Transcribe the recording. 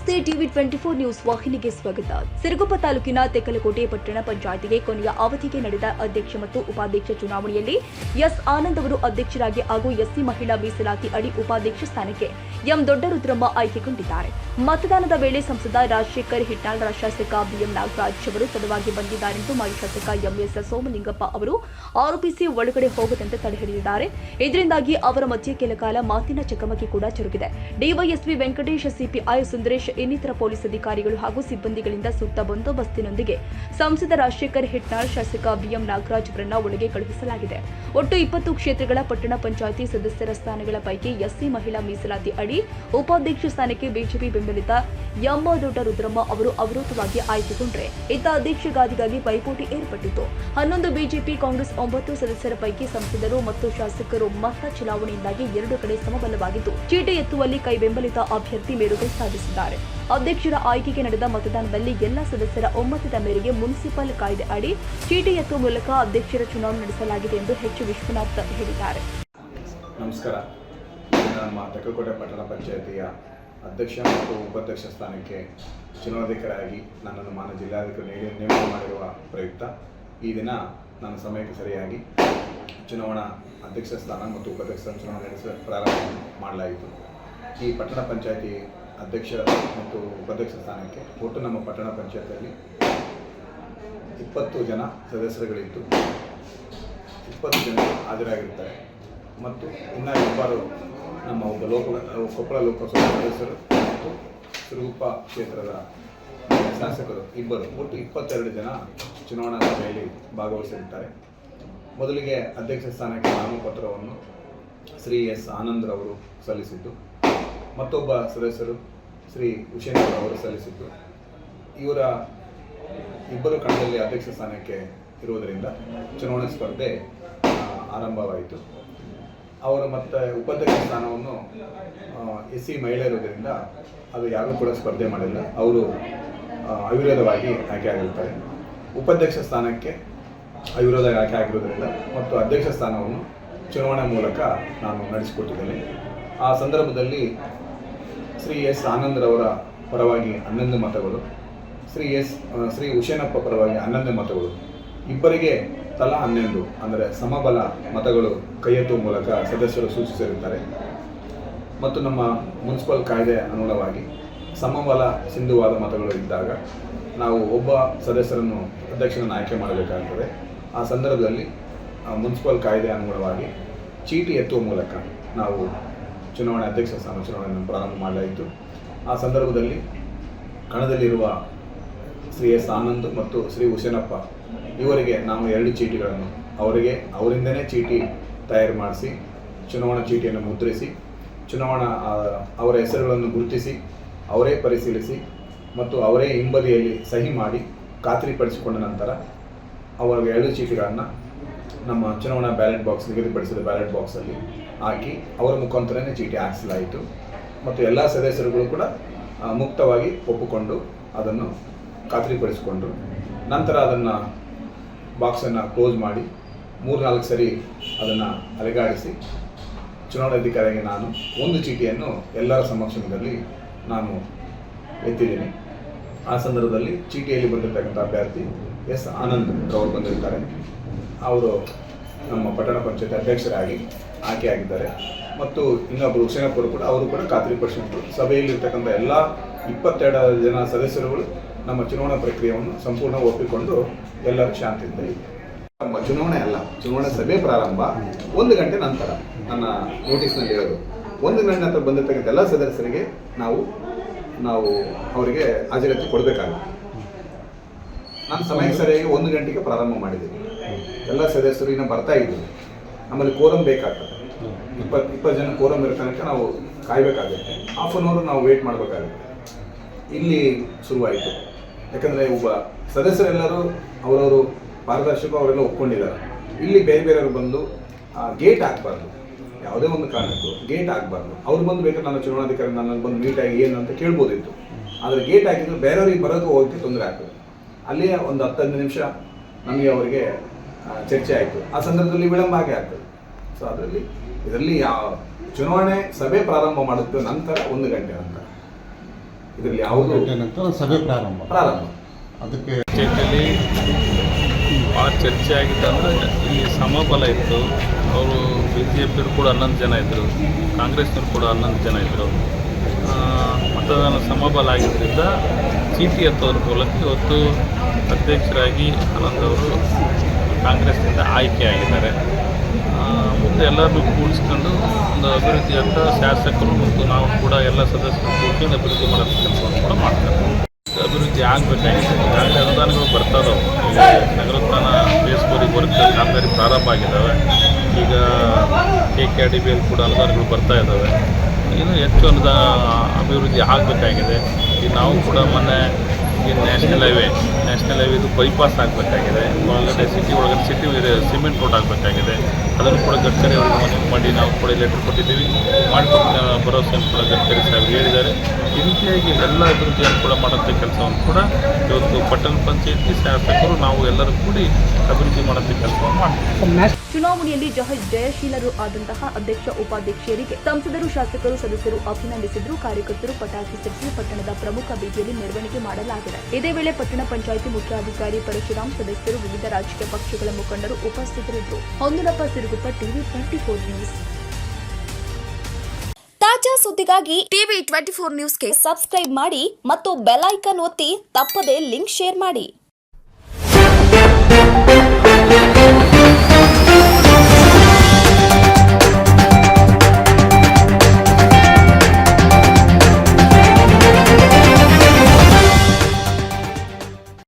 ನಮಸ್ತೆ. TV 24 news ವಾಹಿನಿಗೆ ಸ್ವಾಗತ. ಸಿರುಗುಪ್ಪ ತಾಲೂಕಿನ ತೆಕ್ಕಲಕೋಟೆ ಪಟ್ಟಣ ಪಂಚಾಯಿತಿಗೆ ಕೊನೆಯ ಅವಧಿಗೆ ನಡೆದ ಅಧ್ಯಕ್ಷ ಮತ್ತು ಉಪಾಧ್ಯಕ್ಷ ಚುನಾವಣೆಯಲ್ಲಿ ಎಸ್ ಆನಂದ್ ಅವರು ಅಧ್ಯಕ್ಷರಾಗಿ ಹಾಗೂ ಎಸ್ಸಿ ಮಹಿಳಾ ಮೀಸಲಾತಿ ಅಡಿ ಉಪಾಧ್ಯಕ್ಷ ಸ್ಥಾನಕ್ಕೆ ಎಂ ದೊಡ್ಡರುದ್ರಮ್ಮ ಆಯ್ಕೆಗೊಂಡಿದ್ದಾರೆ. ಮತದಾನದ ವೇಳೆ ಸಂಸದ ರಾಜಶೇಖರ್ ಹಿಟ್ನಾಳ್, ಶಾಸಕ ಬಿಎಂ ನಾಗರಾಜ್ ಅವರು ತಡವಾಗಿ ಬಂದಿದ್ದಾರೆಂದು ಮಾಜಿ ಶಾಸಕ ಎಂಎಸ್ ಸೋಮಲಿಂಗಪ್ಪ ಅವರು ಆರೋಪಿಸಿ ಒಳಗಡೆ ಹೋಗದಂತೆ ತಡೆಹಿಡಿದಿದ್ದಾರೆ. ಇದರಿಂದಾಗಿ ಅವರ ಮಧ್ಯೆ ಕೆಲ ಕಾಲ ಮಾತಿನ ಚಕಮಕಿ ಕೂಡ ಜರುಗಿದೆ. ಡಿವೈಎಸ್ಪಿ ವೆಂಕಟೇಶ್, ಸಿಪಿಐ ಸುಂದರೇಶ್ ಇನ್ನಿತರ ಪೊಲೀಸ್ ಅಧಿಕಾರಿಗಳು ಹಾಗೂ ಸಿಬ್ಬಂದಿಗಳಿಂದ ಸೂಕ್ತ ಬಂದೋಬಸ್ತಿನೊಂದಿಗೆ ಸಂಸದ ರಾಜಶೇಖರ್ ಹಿಟ್ನಾಳ್, ಶಾಸಕ ಬಿಎಂ ನಾಗರಾಜ್ ಅವರನ್ನ ಒಳಗೆ ಕಳುಹಿಸಲಾಗಿದೆ. ಒಟ್ಟು 20 ಕ್ಷೇತ್ರಗಳ ಪಟ್ಟಣ ಪಂಚಾಯಿತಿ ಸದಸ್ಯರ ಸ್ಥಾನಗಳ ಪೈಕಿ ಎಸ್ಸಿ ಮಹಿಳಾ ಮೀಸಲಾತಿ ಅಡಿ ಉಪಾಧ್ಯಕ್ಷ ಸ್ಥಾನಕ್ಕೆ ಬಿಜೆಪಿ ಬೆಂಬಲಿತ ಎಂ ದೊಡ್ಡರುದ್ರಮ್ಮ ಅವರು ಅವಿರೋಧವಾಗಿ ಆಯ್ಕೆಗೊಂಡ್ರೆ ಇತ್ತ ಅಧ್ಯಕ್ಷ ಗಾದಿಗಾಗಿ ಪೈಪೋಟಿ ಏರ್ಪಟ್ಟಿತು. 11 ಬಿಜೆಪಿ, ಕಾಂಗ್ರೆಸ್ 9 ಸದಸ್ಯರ ಪೈಕಿ ಸಂಸದರು ಮತ್ತು ಶಾಸಕರು ಮತ ಚಲಾವಣೆಯಿಂದಾಗಿ 2 ಕಡೆ ಸಮಬಲವಾಗಿದ್ದು ಚೀಟಿ ಎತ್ತುವಲ್ಲಿ ಕೈ ಬೆಂಬಲಿತ ಅಭ್ಯರ್ಥಿ ಮೇಲುಗೈ ಸಾಧಿಸಿದ್ದಾರೆ. ಅಧ್ಯಕ್ಷರ ಆಯ್ಕೆಗೆ ನಡೆದ ಮತದಾನದಲ್ಲಿ ಎಲ್ಲ ಸದಸ್ಯರ ಒಮ್ಮತದ ಮೇರೆಗೆ ಮುನ್ಸಿಪಲ್ ಕಾಯ್ದೆ ಅಡಿ ಚೀಟಿ ಎತ್ತುವ ಮೂಲಕ ಅಧ್ಯಕ್ಷರ ಚುನಾವಣೆ ನಡೆಸಲಾಗಿದೆ ಎಂದು ಎಚ್ ವಿಶ್ವನಾಥ್ ಹೇಳಿದ್ದಾರೆ. ನಮಸ್ಕಾರ. ನಮ್ಮ ತೆಕ್ಕಲಕೋಟೆ ಪಟ್ಟಣ ಪಂಚಾಯಿತಿಯ ಅಧ್ಯಕ್ಷ ಮತ್ತು ಉಪಾಧ್ಯಕ್ಷ ಸ್ಥಾನಕ್ಕೆ ಚುನಾವಣಾಧಿಕಾರಿಯಾಗಿ ನನ್ನನ್ನು ಮಾನ್ಯ ಜಿಲ್ಲಾಧಿಕಾರಿ ನೇಮಕ ಮಾಡಿರುವ ಪ್ರಯುಕ್ತ ಈ ದಿನ ನನ್ನ ಸಮಯಕ್ಕೆ ಸರಿಯಾಗಿ ಚುನಾವಣಾ ಅಧ್ಯಕ್ಷ ಸ್ಥಾನ ಮತ್ತು ಉಪಾಧ್ಯಕ್ಷ ಚುನಾವಣೆ ನಡೆಸ ಪ್ರಾರಂಭ ಮಾಡಲಾಯಿತು. ಈ ಪಟ್ಟಣ ಪಂಚಾಯಿತಿ ಅಧ್ಯಕ್ಷ ಮತ್ತು ಉಪಾಧ್ಯಕ್ಷ ಸ್ಥಾನಕ್ಕೆ ಒಟ್ಟು ನಮ್ಮ ಪಟ್ಟಣ ಪಂಚಾಯತಿಯಲ್ಲಿ 20 ಜನ ಸದಸ್ಯರುಗಳಿದ್ದು 20 ಜನ ಹಾಜರಾಗಿರ್ತಾರೆ ಮತ್ತು ಇನ್ನು ಇಬ್ಬರು ನಮ್ಮ ಕೊಪ್ಪಳ ಲೋಕಸಭಾ ಸದಸ್ಯರು ಮತ್ತು ಸಿರುಗುಪ್ಪ ಕ್ಷೇತ್ರದ ಶಾಸಕರು ಇಬ್ಬರು, ಒಟ್ಟು 22 ಜನ ಚುನಾವಣಾ ಸಭೆಯಲ್ಲಿ ಭಾಗವಹಿಸಿರುತ್ತಾರೆ. ಮೊದಲಿಗೆ ಅಧ್ಯಕ್ಷ ಸ್ಥಾನಕ್ಕೆ ನಾಮಪತ್ರವನ್ನು ಶ್ರೀ ಎಸ್ ಆನಂದ್ ಅವರು ಸಲ್ಲಿಸಿದ್ದು, ಮತ್ತೊಬ್ಬ ಸದಸ್ಯರು ಶ್ರೀ ಹುಷೇನ್ ಅವರು ಸಲ್ಲಿಸಿದ್ದು. ಇವರ ಇಬ್ಬರು ಕಣದಲ್ಲಿ ಅಧ್ಯಕ್ಷ ಸ್ಥಾನಕ್ಕೆ ಇರುವುದರಿಂದ ಚುನಾವಣಾ ಸ್ಪರ್ಧೆ ಆರಂಭವಾಯಿತು. ಅವರು ಮತ್ತು ಉಪಾಧ್ಯಕ್ಷ ಸ್ಥಾನವನ್ನು ಎಸ್ಸಿ ಮಹಿಳೆ ಇರುವುದರಿಂದ ಅದು ಯಾರೂ ಕೂಡ ಸ್ಪರ್ಧೆ ಮಾಡಿಲ್ಲ, ಅವರು ಅವಿರೋಧವಾಗಿ ಆಯ್ಕೆ ಆಗಿರುತ್ತಾರೆ. ಉಪಾಧ್ಯಕ್ಷ ಸ್ಥಾನಕ್ಕೆ ಅವಿರೋಧ ಆಯ್ಕೆ ಆಗಿರುವುದರಿಂದ ಮತ್ತು ಅಧ್ಯಕ್ಷ ಸ್ಥಾನವನ್ನು ಚುನಾವಣೆ ಮೂಲಕ ನಾನು ನಡೆಸಿಕೊಟ್ಟಿದ್ದೇನೆ. ಆ ಸಂದರ್ಭದಲ್ಲಿ ಶ್ರೀ ಎಸ್ ಆನಂದ್ರವರ ಪರವಾಗಿ 11 ಮತಗಳು, ಶ್ರೀ ಹುಷೇನಪ್ಪ ಪರವಾಗಿ 11 ಮತಗಳು, ಇಬ್ಬರಿಗೆ ತಲಾ 11 ಅಂದರೆ ಸಮಬಲ ಮತಗಳು ಕೈ ಎತ್ತುವ ಮೂಲಕ ಸದಸ್ಯರು ಸೂಚಿಸಿರುತ್ತಾರೆ. ಮತ್ತು ನಮ್ಮ ಮುನ್ಸಿಪಲ್ ಕಾಯ್ದೆ ಅನುಗುಣವಾಗಿ ಸಮಬಲ ಸಿಂಧುವಾದ ಮತಗಳು ಇದ್ದಾಗ ನಾವು ಒಬ್ಬ ಸದಸ್ಯರನ್ನು ಅಧ್ಯಕ್ಷರನ್ನು ಆಯ್ಕೆ ಮಾಡಬೇಕಾಗುತ್ತದೆ. ಆ ಸಂದರ್ಭದಲ್ಲಿ ಮುನ್ಸಿಪಲ್ ಕಾಯ್ದೆ ಅನುಗುಣವಾಗಿ ಚೀಟಿ ಎತ್ತುವ ಮೂಲಕ ನಾವು ಚುನಾವಣೆ ಅಧ್ಯಕ್ಷ ಸ್ಥಾನ ಚುನಾವಣೆಯನ್ನು ಪ್ರಾರಂಭ ಮಾಡಲಾಯಿತು. ಆ ಸಂದರ್ಭದಲ್ಲಿ ಕಣದಲ್ಲಿರುವ ಶ್ರೀ ಎಸ್ ಆನಂದ್ ಮತ್ತು ಶ್ರೀ ಹುಸೇನಪ್ಪ ಇವರಿಗೆ ನಾವು 2 ಚೀಟಿಗಳನ್ನು ಅವರಿಂದನೇ ಚೀಟಿ ತಯಾರು ಮಾಡಿಸಿ ಚುನಾವಣಾ ಚೀಟಿಯನ್ನು ಮುದ್ರಿಸಿ ಅವರ ಹೆಸರುಗಳನ್ನು ಗುರುತಿಸಿ ಅವರೇ ಪರಿಶೀಲಿಸಿ ಮತ್ತು ಅವರೇ ಹಿಂಬದಿಯಲ್ಲಿ ಸಹಿ ಮಾಡಿ ಖಾತ್ರಿಪಡಿಸಿಕೊಂಡ ನಂತರ ಅವರಿಗೆ 2 ಚೀಟಿಗಳನ್ನು ನಮ್ಮ ಚುನಾವಣಾ ಬ್ಯಾಲೆಟ್ ಬಾಕ್ಸ್, ನಿಗದಿಪಡಿಸಿದ ಬ್ಯಾಲೆಟ್ ಬಾಕ್ಸಲ್ಲಿ ಹಾಕಿ ಅವರ ಮುಖಾಂತರನೇ ಚೀಟಿ ಹಾಕಿಸಲಾಯಿತು. ಮತ್ತು ಎಲ್ಲ ಸದಸ್ಯರುಗಳು ಕೂಡ ಮುಕ್ತವಾಗಿ ಒಪ್ಪಿಕೊಂಡು ಅದನ್ನು ಖಾತ್ರಿಪಡಿಸಿಕೊಂಡರು. ನಂತರ ಅದನ್ನು ಬಾಕ್ಸನ್ನು ಕ್ಲೋಸ್ ಮಾಡಿ 3-4 ಸರಿ ಅದನ್ನು ಅಲೆಗಾಡಿಸಿ ಚುನಾವಣಾಧಿಕಾರಿಯಾಗಿ ನಾನು 1 ಚೀಟಿಯನ್ನು ಎಲ್ಲರ ಸಮಕ್ಷಮದಲ್ಲಿ ನಾನು ಎತ್ತಿದ್ದೀನಿ. ಆ ಸಂದರ್ಭದಲ್ಲಿ ಚೀಟಿಯಲ್ಲಿ ಬಂದಿರತಕ್ಕಂಥ ಅಭ್ಯರ್ಥಿ ಎಸ್ ಆನಂದ್ ಅವರು ಬಂದಿರ್ತಾರೆ. ಅವರು ನಮ್ಮ ಪಟ್ಟಣ ಪಂಚಾಯತ್ ಅಧ್ಯಕ್ಷರಾಗಿ ಆಯ್ಕೆಯಾಗಿದ್ದಾರೆ. ಮತ್ತು ಇನ್ನೊಬ್ಬರು ಹುಸೇನಪ್ಪರು ಕೂಡ ಅವರು ಕೂಡ ಖಾತ್ರಿಪಡಿಸಿದ್ರು. ಸಭೆಯಲ್ಲಿರ್ತಕ್ಕಂಥ ಎಲ್ಲ 22 ಜನ ಸದಸ್ಯರುಗಳು ನಮ್ಮ ಚುನಾವಣಾ ಪ್ರಕ್ರಿಯೆಯನ್ನು ಸಂಪೂರ್ಣ ಒಪ್ಪಿಕೊಂಡು ಎಲ್ಲರೂ ಶಾಂತಿಯಿಂದ ಇದೆ. ನಮ್ಮ ಚುನಾವಣೆ ಅಲ್ಲ, ಚುನಾವಣಾ ಸಭೆ ಪ್ರಾರಂಭ 1 ಗಂಟೆ ನಂತರ ನನ್ನ ನೋಟಿಸ್ನಲ್ಲಿ ಇರೋದು. 1 ಗಂಟೆ ನಂತರ ಬಂದಿರತಕ್ಕಂಥ ಎಲ್ಲ ಸದಸ್ಯರಿಗೆ ನಾವು ಅವರಿಗೆ ಹಾಜರಾತಿ ಕೊಡಬೇಕಾಗುತ್ತೆ. ನಾನು ಸಮಯಕ್ಕೆ ಸರಿಯಾಗಿ 1 ಗಂಟೆಗೆ ಪ್ರಾರಂಭ ಮಾಡಿದ್ದೀನಿ. ಎಲ್ಲ ಸದಸ್ಯರು ಇನ್ನೂ ಬರ್ತಾ ಇದ್ರು. ನಮ್ಮಲ್ಲಿ ಕೋರಮ್ ಬೇಕಾಗ್ತದೆ. 20 ಜನ ಕೋರಮ್ ಇರೋ ತನಕ ನಾವು ಕಾಯಬೇಕಾಗುತ್ತೆ. ಹಾಫ್ ಆನ್ ಅವರ್ ನಾವು ವೇಟ್ ಮಾಡಬೇಕಾಗುತ್ತೆ. ಇಲ್ಲಿ ಶುರುವಾಯಿತು. ಯಾಕಂದರೆ ಒಬ್ಬ ಸದಸ್ಯರೆಲ್ಲರೂ ಅವರವರು ಪಾರದರ್ಶಕ ಅವರೆಲ್ಲ ಒಪ್ಕೊಂಡಿದ್ದಾರೆ. ಇಲ್ಲಿ ಬೇರೆಯವರು ಬಂದು ಗೇಟ್ ಹಾಕಬಾರ್ದು, ಯಾವುದೇ ಒಂದು ಕಾರಣಕ್ಕೂ ಗೇಟ್ ಹಾಕಬಾರ್ದು. ಅವ್ರು ಬಂದು ಬೇಕಾದ್ರೆ ನನ್ನ ಚುನಾವಣಾಧಿಕಾರಿ ನನ್ನಲ್ಲಿ ಬಂದು ಮೀಟಾಗಿ ಏನು ಅಂತ ಕೇಳ್ಬೋದಿತ್ತು. ಆದರೆ ಗೇಟ್ ಹಾಕಿದ್ರೆ ಬೇರೆಯವ್ರಿಗೆ ಬರೋದು ಹೋಗೋಕ್ಕೆ ತೊಂದರೆ ಆಗ್ತದೆ. ಅಲ್ಲಿಯೇ ಒಂದು 10-15 ನಿಮಿಷ ನಮಗೆ ಅವರಿಗೆ ಚರ್ಚೆ ಆಯಿತು. ಆ ಸಂದರ್ಭದಲ್ಲಿ ವಿಳಂಬ ಆಗೇ ಆಗ್ತದೆ. ಸೊ ಇದರಲ್ಲಿ ಚುನಾವಣೆ ಸಭೆ ಪ್ರಾರಂಭ ಮಾಡುತ್ತೆ ನಂತರ 1 ಗಂಟೆ ನಂತರ ಇದರಲ್ಲಿ ಯಾವುದು ನಂತರ ಸಭೆ ಪ್ರಾರಂಭ ಅದಕ್ಕೆ ಪಂಚಾಯತಿಯಲ್ಲಿ ಭಾಳ ಚರ್ಚೆ ಆಗಿತ್ತು ಅಂದರೆ ಇಲ್ಲಿ ಸಮಬಲ ಇತ್ತು. ಅವರು ಬಿ ಜೆ ಪಿಯವರು ಕೂಡ 11 ಜನ ಇದ್ದರು, ಕಾಂಗ್ರೆಸ್ನವರು ಕೂಡ 11 ಜನ ಇದ್ದರು. ಮತದಾನ ಸಮಬಲ ಆಗಿದ್ದರಿಂದ ಚೀಟಿ ಎತ್ತೋದ್ರ ಮೂಲಕ ಇವತ್ತು ಅಧ್ಯಕ್ಷರಾಗಿ ಆನಂದ್ ಅವರು ಕಾಂಗ್ರೆಸ್ನಿಂದ ಆಯ್ಕೆಯಾಗಿದ್ದಾರೆ. ಮುಂದೆ ಎಲ್ಲರನ್ನೂ ಕೂಡಿಸ್ಕೊಂಡು ಒಂದು ಅಭಿವೃದ್ಧಿಯಂತ ಶಾಸಕರು ಮತ್ತು ನಾವು ಕೂಡ ಎಲ್ಲ ಸದಸ್ಯರು ಕೂಡಿಕೊಂಡು ಅಭಿವೃದ್ಧಿ ಮಾಡೋ ಕೆಲಸವನ್ನು ಕೂಡ ಮಾಡ್ತಾರೆ. ಅಭಿವೃದ್ಧಿ ಆಗಬೇಕಾಗಿದೆ. ಈಗಾಗಲೇ ಅನುದಾನಗಳು ಬರ್ತಾ ಇದಾವೆ. ನಗರೋತ್ಥಾನ ಫೇಸ್ 4 ವರ್ಕ್ ಕಾಮಗಾರಿ ಪ್ರಾರಂಭ ಆಗಿದ್ದಾವೆ. ಈಗ KKRDBಯಲ್ಲಿ ಕೂಡ ಅನುದಾನಗಳು ಬರ್ತಾ ಇದ್ದಾವೆ. ಇನ್ನೂ ಹೆಚ್ಚು ಅಭಿವೃದ್ಧಿ ಆಗಬೇಕಾಗಿದೆ. ಈಗ ನಾವು ಕೂಡ ಮೊನ್ನೆ ಈಗ ನ್ಯಾಷನಲ್ ಹೈವೇದು ಬೈಪಾಸ್ ಆಗಬೇಕಾಗಿದೆ. ಒಳಗಡೆ ಸಿಟಿ ಸಿಮೆಂಟ್ ರೋಡ್ ಆಗಬೇಕಾಗಿದೆ. ಅದನ್ನು ಕೂಡ ಗಡ್ಕರಿ ಅವರಿಗೆ ಮನವಿ ಮಾಡಿ ನಾವು ಕೂಡ ಲೆಟರ್ ಕೊಟ್ಟಿದ್ದೀವಿ. ಮಾಡಿಕೊಟ್ಟು ಭರವಸೆಯನ್ನು ಕೂಡ ಗಡ್ಕರಿ ಸಾಹೇಬ್ ಹೇಳಿದ್ದಾರೆ. ಈ ರೀತಿಯಾಗಿ ಎಲ್ಲ ಅಭಿವೃದ್ಧಿಯನ್ನು ಕೂಡ ಮಾಡೋಂಥ ಕೆಲಸವನ್ನು ಕೂಡ ಇವತ್ತು ಪಟ್ಟಣ ಪಂಚಾಯತಿ ಶಾಸಕರು ನಾವು ಎಲ್ಲರೂ ಕೂಡಿ ಅಭಿವೃದ್ಧಿ ಮಾಡೋಂಥ ಕೆಲಸವನ್ನು ಮಾಡ್ತೀವಿ. ಚುನಾವಣೆಯಲ್ಲಿ ಜಯಶೀಲರು ಆದಂತಹ ಅಧ್ಯಕ್ಷ ಉಪಾಧ್ಯಕ್ಷರಿಗೆ ಸಂಸದರು, ಶಾಸಕರು, ಸದಸ್ಯರು ಅಭಿನಂದಿಸಿದ್ರು. ಕಾರ್ಯಕರ್ತರು ಪಟಾಕಿ ಸಿಡಿಸಿ ಪಟ್ಟಣದ ಪ್ರಮುಖ ಬೀದಿಯಲ್ಲಿ ಮೆರವಣಿಗೆ ಮಾಡಲಾಗಿದೆ. ಇದೇ ವೇಳೆ ಪಟ್ಟಣ ಪಂಚಾಯಿತಿ ಮುಖ್ಯಾಧಿಕಾರಿ ಪರಶುರಾಮ್, ಸದಸ್ಯರು, ವಿವಿಧ ರಾಜಕೀಯ ಪಕ್ಷಗಳ ಮುಖಂಡರು ಉಪಸ್ಥಿತರಿದ್ದರು. ಹೊಂದನಪ್ಪ ಸಿರುಗುಪ್ಪ, ಟಿವಿ 24 ನ್ಯೂಸ್. ತಾಜಾ ಸುದ್ದಿಗಾಗಿ ಟಿವಿ 24 ನ್ಯೂಸ್ಗೆ ಸಬ್ಸ್ಕ್ರೈಬ್ ಮಾಡಿ ಮತ್ತು ಬೆಲ್ ಐಕಾನ್ ಒತ್ತಿ ತಪ್ಪದೇ ಲಿಂಕ್ ಶೇರ್ ಮಾಡಿ.